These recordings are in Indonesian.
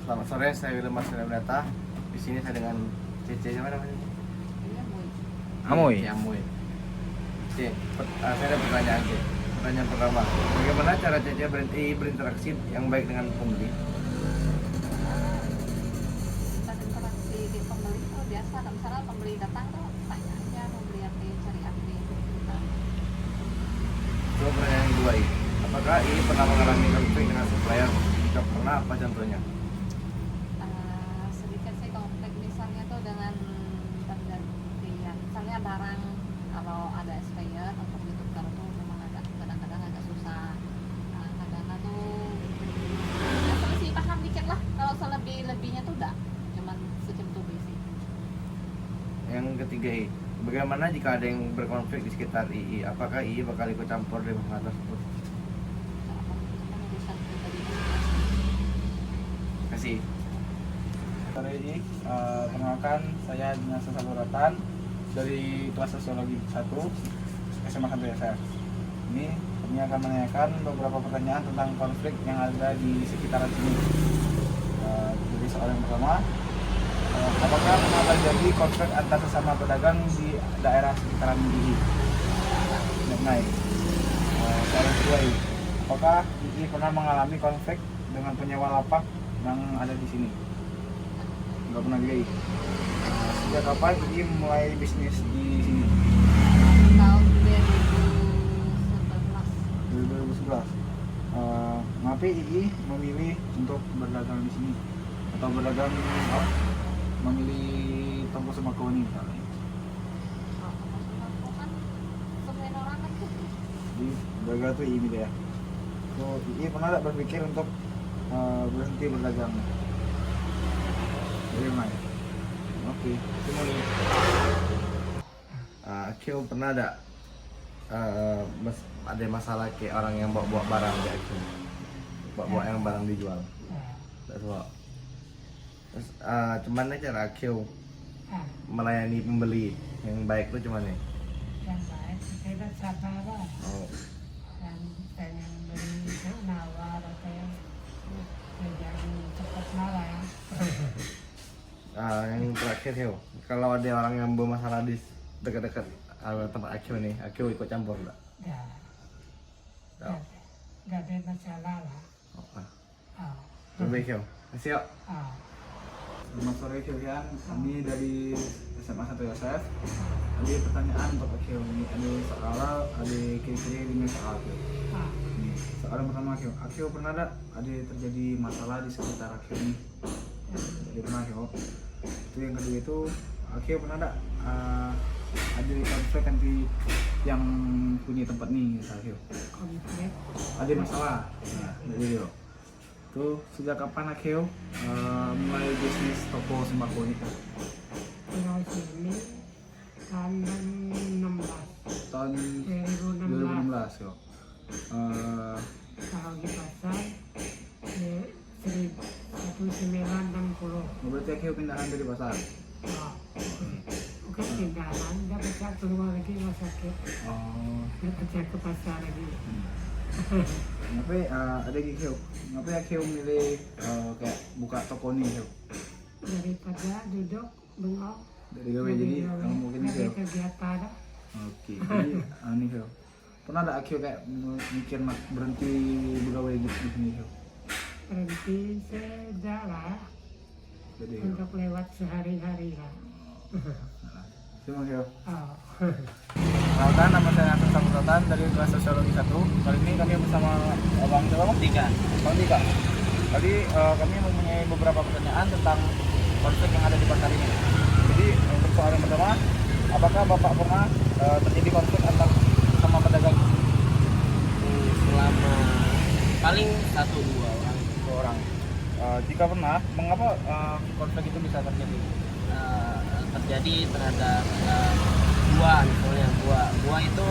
Selamat sore, saya William Marcelata. Di sini saya dengan Cece, siapa namanya? Amoy. Amoy. Cece, saya ada pertanyaan, Cece. Pertanyaan pertama, bagaimana cara Cece berinteraksi yang baik dengan pembeli? Interaksi di pembeli itu biasa, misalnya pembeli datang tuh tanya aja mau beli apa, cari apa gitu. Coba pertanyaan kedua ini, apakah ini pernah mengalami konflik dengan supplier? Jika pernah, apa contohnya? Sedikit sih konflik misalnya tuh dengan pergantian, misalnya barang kalau ada expired untuk ditukar tuh memang agak kadang-kadang agak susah. Kadang-kadang tuh ya sih paham dikit lah, kalau selebih-lebihnya tuh udah cuman secem-tuh sih. Yang ketiga ini, bagaimana jika ada yang berkonflik di sekitar II? Apakah II bakal ikut campur di masalah tersebut? Kasih. Sore ini, perkenalkan saya Dinasa Saburatan dari kelas Sosiologi 1 SMA 1 SF. Ini kami akan menanyakan beberapa pertanyaan tentang konflik yang ada di sekitaran sini. Jadi soal yang pertama, apakah pernah terjadi konflik antar sesama pedagang di daerah sekitaran ini? Naik. Soal yang kedua, apakah ini pernah mengalami konflik dengan penyewa lapak yang ada di sini? Nggak pernah juga. Sejak kapan ini mulai bisnis di sini? Tahun 2011. 2011. Mengapa II memilih untuk berdagang di sini atau berdagang memilih toko sembako ini misalnya? Kan sebenarnya orang kan tuh Jadi berdagang tuh II milih ya. So II pernah nggak berpikir untuk berhenti berdagang? Bagaimana? Oke, terima kasih. Akil pernah ada ada masalah kayak orang yang bawa barang di Akil, bawa yang barang dijual. Terus cuman cara Akil melayani pembeli yang baik tuh cuman nih. Yang baik kita sabar lah. Oh, Dan yang beli nawar atau yang cepat marah ya. yang terakhir Akil, kalau ada orang yang bermasalah di dekat-dekat tempat Akil nih, Akil ikut campur enggak? Ya, Oh. nggak ada masalah lah. Oh, Oh. lebih Akil. Kasih yuk. Oh. Selamat sore Kilian, kami dari SMA 1 SF. Ada pertanyaan untuk Akil ini, ada soal, ada kiri-kiri dengan soal Akil. Ah. Nih, soal yang pertama Akil, Akil pernah ada terjadi masalah di sekitar Akil ini? Jadi pernah Akil. Itu yang kedua itu, Akil pernah ada konflik nanti yang punya tempat nih Akil? Konflik. Ada masalah, nah, jadi yo. Tuh sejak kapan Akil mulai bisnis toko sembako ini? Pulau sini tahun 16. Tahun 2016 yo. Kalau di pasar 1960. Berarti Akil pindahan dari pasar. Oh. Bukan pindahan, dia bisa keluar lagi rumah sakit. Oh, Dia kerja ke pasar lagi. kenapa ada Akil? Kenapa Akil milih kayak buka toko nih Akil? Daripada duduk bengok. Dari gawe jadi kamu mungkin dari Akil. kegiatan. Oke, jadi nih Akil. Pernah ada Akil kayak mikir berhenti bergawe gitu di sini Akil? Berhenti sejak lah Jadi Akil. untuk lewat sehari-hari lah. Terima kasih. Oh. Kenalkan, nama saya Nasir Saburatan dari kelas Sosiologi 1. Kali ini kami bersama Bang Tika. Bang Tika. Tadi kami mempunyai beberapa pertanyaan tentang konflik yang ada di pasar ini. Jadi untuk soal yang pertama, apakah Bapak pernah terjadi konflik antar sama pedagang? Selama paling 1-2 orang. Dua orang. Jika pernah, mengapa konflik itu bisa terjadi? Terjadi terhadap buah, misalnya buah itu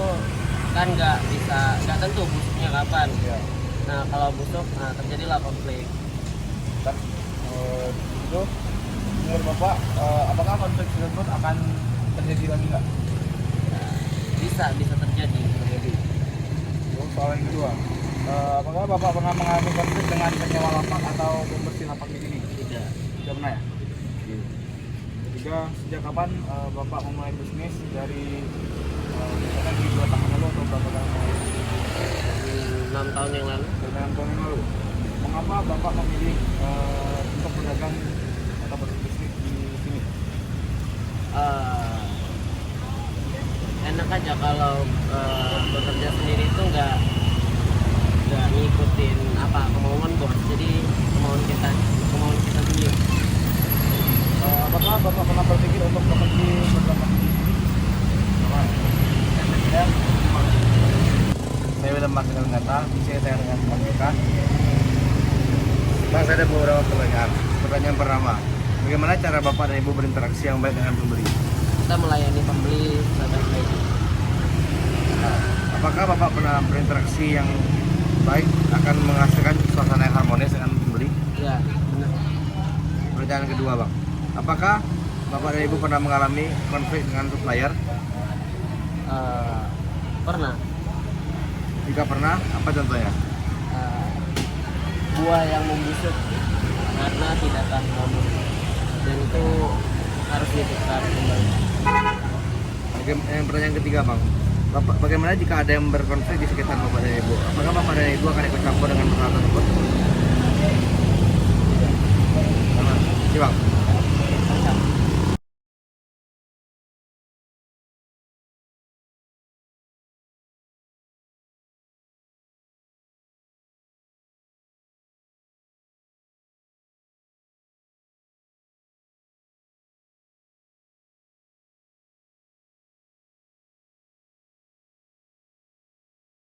kan nggak tentu busuknya kapan. Ya. Nah kalau busuk, terjadilah konflik. Dan itu menurut Bapak, apakah konflik tersebut akan terjadi lagi nggak? Nah, bisa terjadi. Terus soal yang kedua, apakah Bapak pernah mengalami konflik dengan penyewa lapak atau pembersih lapak di sini? Tidak. Tidak pernah ya? Ketiga, sejak kapan Bapak memulai bisnis dari misalkan di 2 tahun lalu atau berapa tahun lalu? 6 tahun yang lalu. Dari 6 tahun yang lalu. Mengapa Bapak memilih untuk berdagang atau berbisnis di sini? Enak aja kalau bekerja sendiri itu nggak ngikutin apa kemauan bos, jadi kemauan kita sendiri. Apakah Bapak pernah berpikir untuk bekerja bersama di sini? Ya, saya udah makan dengan kata, saya dengan Bang. Bang, saya ada beberapa pertanyaan. Pertanyaan pertama, bagaimana cara Bapak dan Ibu berinteraksi yang baik dengan pembeli? Kita melayani pembeli sebaik-baiknya. Nah, apakah Bapak pernah berinteraksi yang baik akan menghasilkan suasana yang harmonis dengan pembeli? Ya, benar. Pertanyaan kedua, Bang, apakah Bapak dan Ibu pernah mengalami konflik dengan supplier? Pernah. Jika pernah, apa contohnya? Buah yang membusuk karena tidak tahan lama, dan itu harus ditukar kembali. Yang pertanyaan ketiga, Bang, Bapak, bagaimana jika ada yang berkonflik di sekitar Bapak dan Ibu? Apakah Bapak dan Ibu akan ikut campur dengan masalah tersebut? Iya, Bang.